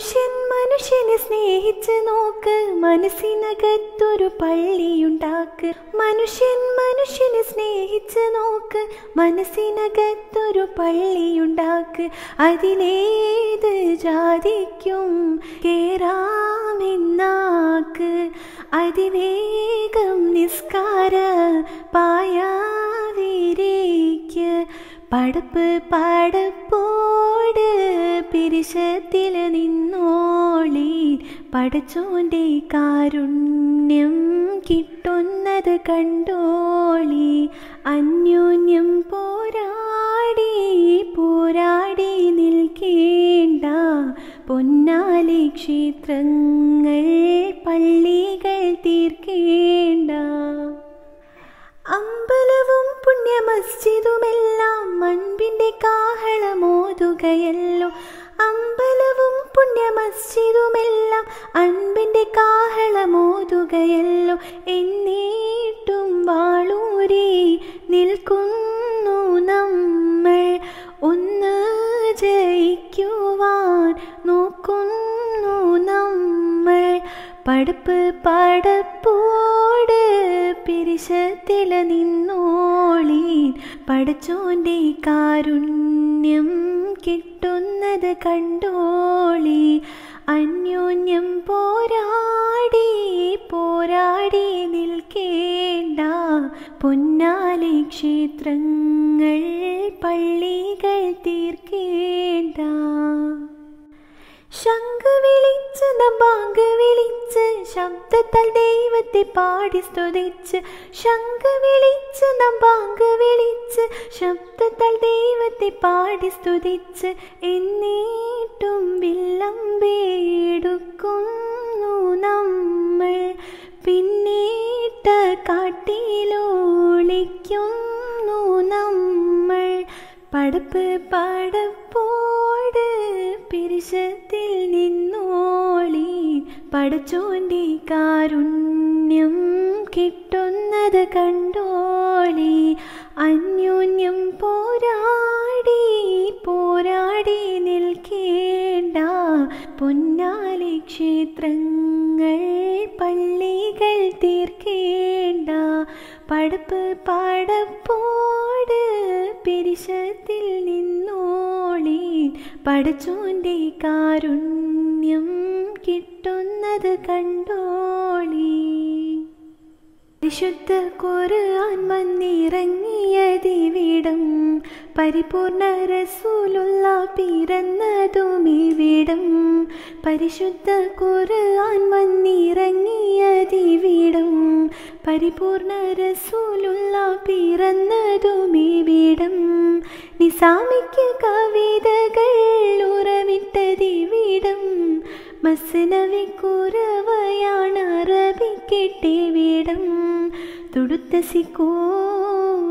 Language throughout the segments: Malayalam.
മനുഷ്യനെ സ്നേഹിച്ച് നോക്ക്, മനസ്സിനകത്തൊരു പള്ളിയുണ്ടാക്ക്. മനുഷ്യനെ സ്നേഹിച്ച് നോക്ക്, മനസ്സിനകത്തൊരു പള്ളിയുണ്ടാക്ക്. അതിലേത് ജാതിക്കും കേറാമെന്നാക്ക്. അതിവേഗം നിസ്കാര പായാവിരിക്ക്. പടപ്പോട് പിരിശത്തിൽ നിന്നോളി. പടച്ചോന്റെ കാരുണ്യം കിട്ടുന്നത് കണ്ടോളി. അന്യോന്യം പോരാടി നിൽക്കേണ്ട. പൊന്നാലി ക്ഷേത്രങ്ങൾ പള്ളികൾ തീർക്കേണ്ട. അമ്പലവും പുണ്യ മസ്ജിദുമെല്ലാം അൻപിന്റെ കാഹളമോതുകയല്ലോ. അമ്പലവും പുണ്യ മസ്ജിദുമെല്ലാം അൻപിന്റെ കാഹളമോതുകയല്ലോ. എന്നിട്ടും വാളൂരി നിൽക്കുന്നു നമ്മൾ. ഒന്ന് ജയിക്കുവാൻ നോക്കുന്നു നമ്മൾ. പടപ്പോട് പിരിശത്തിൽ നിന്നോളി. പടച്ചോന്റെ കാരുണ്യം കിട്ടുന്നത് കണ്ടോളി. അന്യോന്യം പോരാടി നിൽക്കേണ്ട. പൊന്നാലി ക്ഷേത്രങ്ങൾ പള്ളികൾ തീർക്കേണ്ട. ശംഖ വിളിച്ച് ബാങ്ക് വിളിച്ച് ശബ്ദത്താൽ ദൈവത്തെ പാടി സ്തുതിച്ച്. ശംഖ വിളിച്ച് ബാങ്ക് വിളിച്ച് ശബ്ദത്താൽ ദൈവത്തെ പാടി സ്തുതിച്ച്. എന്നിട്ടും വില്ലമ്പേടുക്കുന്നു നമ്മൾ. പിന്നീട്ട കാട്ടിലൊളിക്കുന്നു നമ്മൾ. പടപ്പോട് പിരിശത്തിൽ നിന്നോളി. പടച്ചോന്റെ കാരുണ്യം കിട്ടുന്നത് കണ്ടോളി. അന്യോന്യം പോരാടി നിൽക്കേണ്ട. പൊന്നാലി ക്ഷേത്രങ്ങൾ പള്ളികൾ തീർക്കേണ്ട. പടപ്പോട് പിരിശത്തിൽ നിന്നോളി. പടച്ചോന്റെ കാരുണ്യം കിട്ടുന്നത് കണ്ടോളി. പരിശുദ്ധ ഖുർആൻ വന്നിറങ്ങിയതിവിടം. പരിപൂർണ റസൂലുള്ള പിറന്നതുമിവിടം. പരിശുദ്ധ ഖുർആൻ വന്നിറങ്ങിയതിവിടം. പരിപൂർണ റസൂലുള്ള പിറന്നതുമിവിടം. നിസാമിക്ക് കവിതകൾ ഉറവിട്ടതിവിടം. മസ്നവി കുറവയാണ് അറബിക്കെട്ടിവിടം. തുടുത്ത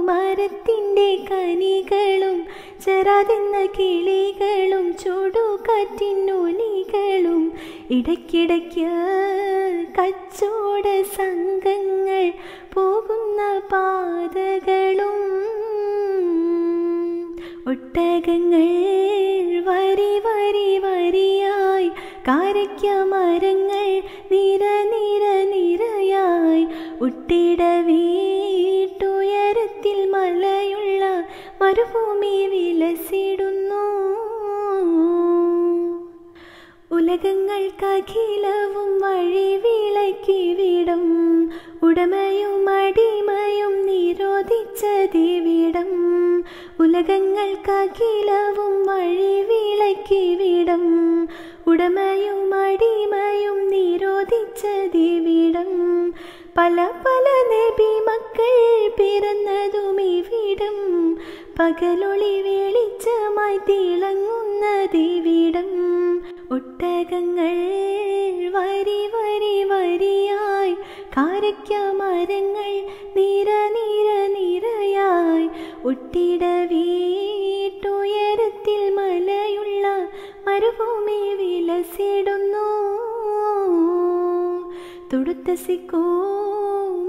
മരത്തിൻ്റെ കനികളും ചെറാതെന്ന കിളികളും ചുടുകാറ്റിനൊലികളും. ഇടയ്ക്കിടയ്ക്ക് കച്ചോട സംഘങ്ങൾ പോകുന്ന പാതകളും. ഒട്ടകങ്ങൾ വരിയായി. കാരയ്ക്ക മരങ്ങൾ നിരയായി. ഉട്ടിട വീട്ടുയരത്തിൽ മലയുള്ള മരുഭൂമി വിലസിടുന്നു. ഉലകങ്ങൾക്കഖിലവും വഴി വിളക്കിവിടം. ഉടമയും അടിമയും നിരോധിച്ചതിവിടം. ഉലകങ്ങൾക്കഖിലവും വഴി വിളക്കിവിടം. ഉടമയും അടിമയും നിരോധിച്ചതിവിടം. പല നബി മക്കൾ പിറന്നതുമിവിടം. പകലൊളി വെളിച്ചമായി തിളങ്ങുന്നതിവിടം. ഒട്ടകങ്ങൾ വരിയായി. കാരയ്ക്ക മരങ്ങൾ നിരയായി. ഒട്ടിട വീട്ടുയരത്തിൽ മലയുള്ള മരുഭൂമി വിലസിടുന്നു. തുടുത്ത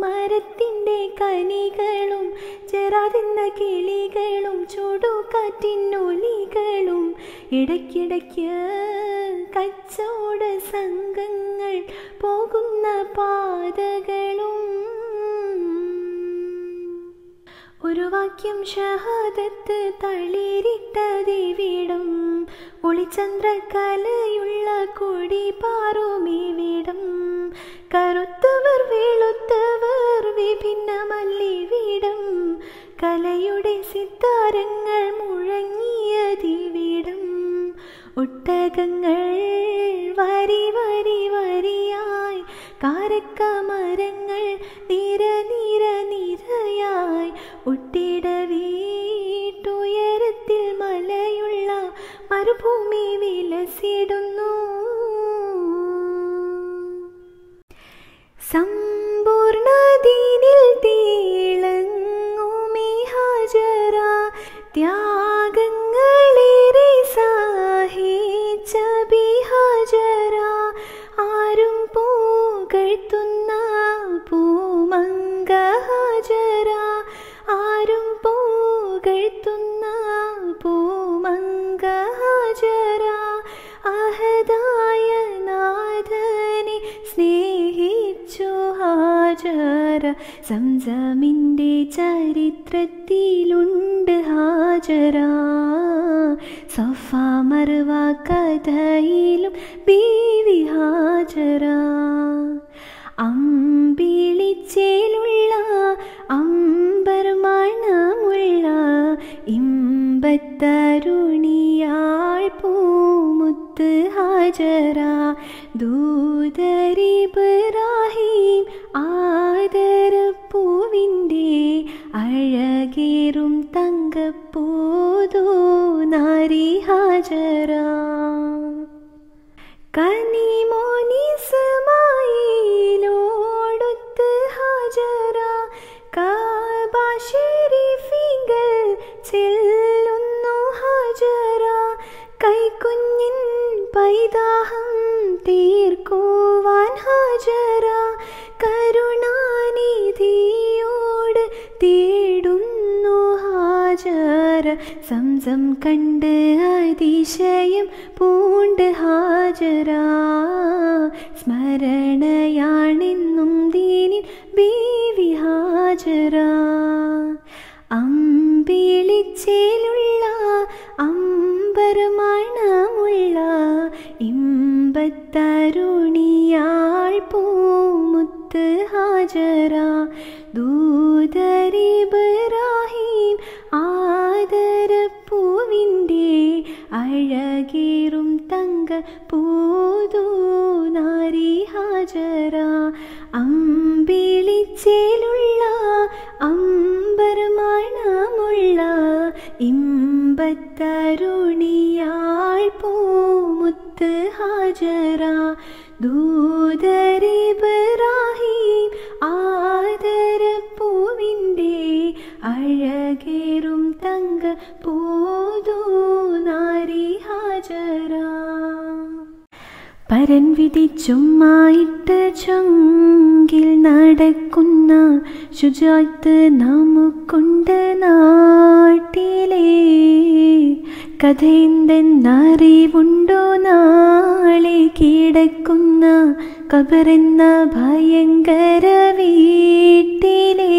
മരത്തിൻ്റെ കനികളും ചെറാതെന്ന കിളികളും ചുടുകാറ്റിനൊലികളും. ഇടയ്ക്കിടയ്ക്ക് കച്ചവട സംഘങ്ങൾ പോകുന്ന പാതകളും ഒരു വാക്യം ഷഹാദത്ത് തളിരിട്ടതിവിടം ഒളിചന്ദ്രകലയുള്ള കൊടി പാറുമിവിടം കറുത്തവർ വെളുത്തവർ വിഭിന്നമല്ലിവിടം കലയുടെ സിത്താരങ്ങൾ മുഴങ്ങിയതിവിടം ഒട്ടകങ്ങൾ വരി വരി വരിയായി കാരക്കമരങ്ങൾ നിര നിര നിരയായി ഒട്ടിട വീട്ടുയരത്തിൽ മലയുള്ള മരുഭൂമി വിലസിടുന്നു സമ്പൂർണദീനിൽ തിളങ്ങുമീ ഹാജറ ത്യാഗങ്ങളേറെ സഹിച്ച ബിഹാജറ ആരും പുകഴ്ത്തുന്ന പൂമങ്ക ഹാജറ ആരും പുകഴ്ത്തുന്ന പൂമങ്ക ഹാജറ അഹദായ നാഥനെ സ്നേഹിച്ചു ഹാജറ സംസമിൻ്റെ ചരിത്രത്തിലുണ്ട് ഹാജറ സഫ മർവ കഥയിലും ബീവി ഹാജറ അമ്പിളിച്ചേലുള്ള അമ്പർമണമുള്ള ഇമ്പത്തരുണിയാൾ പൂമുത്ത് ഹാജറ ദൂതരിബ്രാഹിം ആദരപ്പൂവിൻ്റെ അഴകേറും തങ്കപ്പൂതോ നാരി ഹാജറ കനിമോനിസ്മായിലോടൊത്ത് ഹാജറ കഅബ ശരീഫിങ്കൽ ചെല്ലുന്നു ഹാജറ കൈക്കുഞ്ഞിൻ പൈതാഹം തീർക്കുവാൻ ഹാജറ കരുണാനിധിയോട് തേടുന്നു ഹാജറ സംസം കണ്ട് അതിശയം പൂണ്ട് ഹാജറ സ്മരണയാണെന്നും ദീനിൻ ബീവി ഹാജറ അമ്പിളിച്ചേലുള്ള അമ്പർമണമുള്ള ഇമ്പത്തരുണിയാൾ പൂമുത്ത് ഹാജറ ദൂതരിബ്രാഹിം ആദരപ്പൂവിൻ്റെ അഴകേറും തങ്കപ്പൂതോ നാരി ഹാജറ അമ്പിളിച്ചേലുള്ള അമ്പർമണമുള്ള ഇമ്പത്തരുണിയാൾ പൂമുത്ത് ഹാജറ ദൂതരിബ്രാഹിം ആദരപ്പൂവിൻ്റെ അഴകേറും തങ്കപ്പൂതോ നാരി ഹാജറ പരൻ വിധിച്ചുമായിട്ട ചൊങ്കിൽ നടക്കുന്ന ശുചാത്ത് നമുക്കുണ്ട് നാട്ടിലെ കഥയെന്തെന്നറിവുണ്ടോ നാളെ കിടക്കുന്ന കബറെന്ന ഭയങ്കര വീട്ടിലെ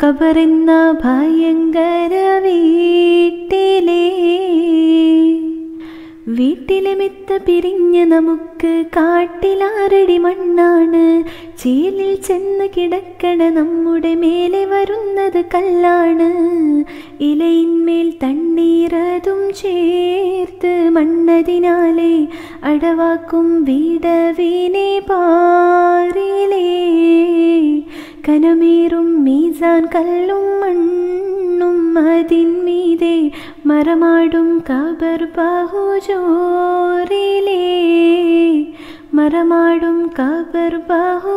കബറെന്ന ഭയങ്കര വീട്ടിലെ വീട്ടിലെ മെത്ത പിരിഞ്ഞ നമുക്ക് കാട്ടിലാരടി മണ്ണാണ് ചേലിൽ ചെന്ന് കിടക്കണ നമ്മുടെ മേലെ വരുന്നത് കല്ലാണ് ഇലയിന്മേൽ തണ്ണീരതും ചേർത്ത് മണ്ണതിനാലെ അടവാക്കും വിടവിനെ പാറിലേ കനമേറും മീസാൻ കല്ലും മണ്ണും അതിന്മീതെ മറമാടും കബർ ബഹുജോറിലേ മറമാടും കബർ ബഹുജോറിലേ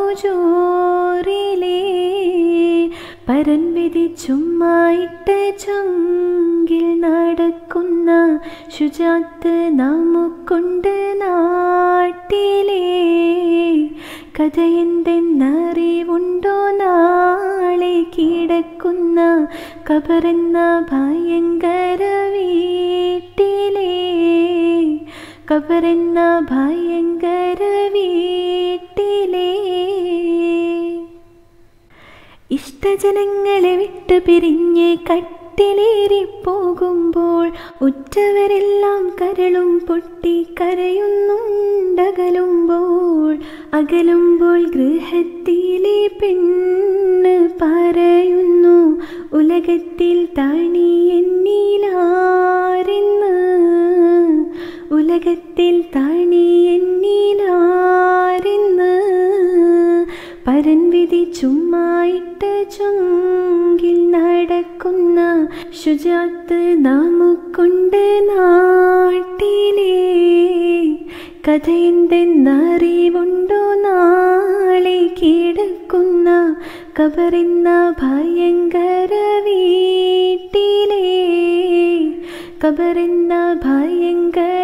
പരൻ വിധിച്ചുമായിട്ട ചൊങ്കിൽ നടക്കുന്ന ശുചാത്ത് നമുക്കുണ്ട് നാട്ടിലെ കഥയെന്തെന്നറിവുണ്ടോ നാളെ കിടക്കുന്ന കബറെന്ന ഭയങ്കര വീട്ടിലെ കബറെന്ന ഭയങ്കര വീട്ടിലേ. ഇഷ്ടജനങ്ങളെ വിട്ടു പിരിഞ്ഞ് കട്ടിലേറിപ്പോകുമ്പോൾ ഉറ്റവരെല്ലാം കരളും പൊട്ടി കരയുന്നുണ്ടകലുമ്പോൾ. അകലുമ്പോൾ ഗൃഹത്തിലെ പെണ്ണ് പറയുന്നു, ഉലകത്തിൽ താണി എന്നിലാരെന്ന്, ഉലകത്തിൽ താണി എന്നിലാരെന്ന്. പരൻ വിധി ചുമ്മായിട്ട ചുങ്കിൽ നടക്കുന്ന ശുചാത്ത് നമുക്കുണ്ട് നാട്ടിലേ. കഥയെന്തെന്നറിവുണ്ടോ നാളെ കിടക്കുന്ന കബറെന്ന ഭയങ്കര വീട്ടിലേ. കബറെന്ന ഭയങ്കര